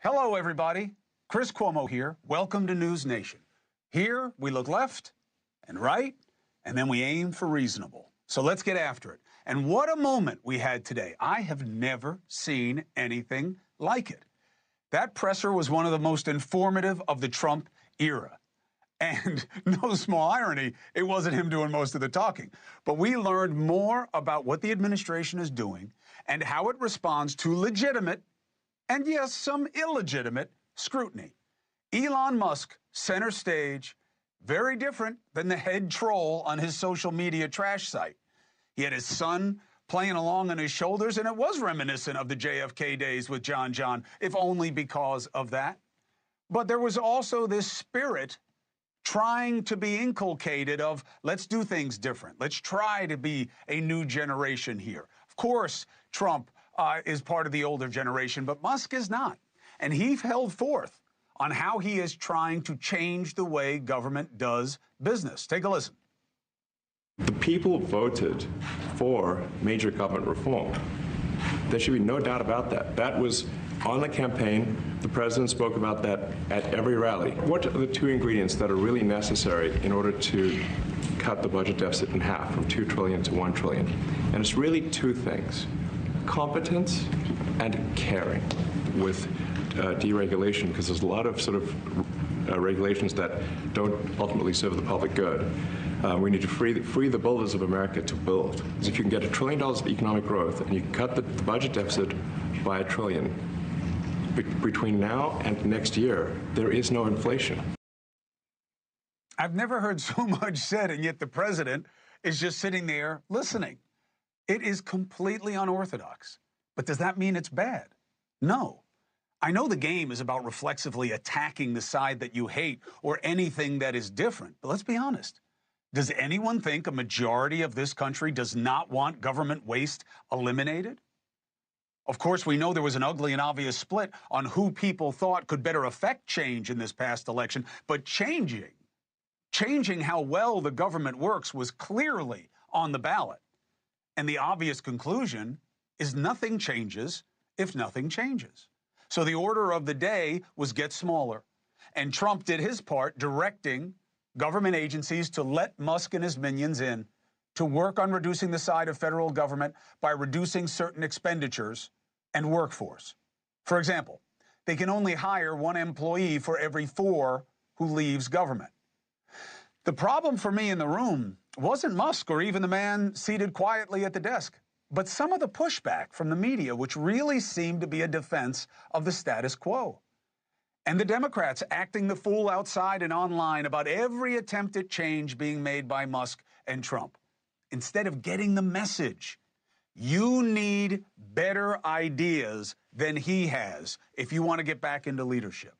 Hello, everybody. Chris Cuomo here. Welcome to News Nation. Here, we look left and right, and then we aim for reasonable. So let's get after it. And what a moment we had today. I have never seen anything like it. That presser was one of the most informative of the Trump era. And no small irony, it wasn't him doing most of the talking. But we learned more about what the administration is doing and how it responds to legitimate and, yes, some illegitimate scrutiny. Elon Musk, center stage, very different than the head troll on his social media trash site. He had his son playing along on his shoulders, and it was reminiscent of the JFK days with John, if only because of that. But there was also this spirit trying to be inculcated of, let's do things different. Let's try to be a new generation here. Of course, Trump is part of the older generation, but Musk is not. And he held forth on how he is trying to change the way government does business. Take a listen. The people voted for major government reform. There should be no doubt about that. That was on the campaign. The president spoke about that at every rally. What are the two ingredients that are really necessary in order to cut the budget deficit in half from $2 trillion to $1 trillion? And it's really two things: competence and caring with deregulation, because there's a lot of sort of regulations that don't ultimately serve the public good. We need to free the builders of America to build. Because if you can get $1 trillion of economic growth and you can cut the budget deficit by $1 trillion, between now and next year, there is no inflation. I've never heard so much said, and yet the president is just sitting there listening. It is completely unorthodox. But does that mean it's bad? No. I know the game is about reflexively attacking the side that you hate or anything that is different, but let's be honest. Does anyone think a majority of this country does not want government waste eliminated? Of course, we know there was an ugly and obvious split on who people thought could better affect change in this past election, but changing how well the government works was clearly on the ballot. And the obvious conclusion is nothing changes if nothing changes. So the order of the day was get smaller. And Trump did his part directing government agencies to let Musk and his minions in to work on reducing the side of federal government by reducing certain expenditures and workforce. For example, they can only hire one employee for every 4 who leaves government. The problem for me in the room wasn't Musk or even the man seated quietly at the desk, but some of the pushback from the media, which really seemed to be a defense of the status quo. And the Democrats acting the fool outside and online about every attempt at change being made by Musk and Trump. Instead of getting the message, you need better ideas than he has if you want to get back into leadership.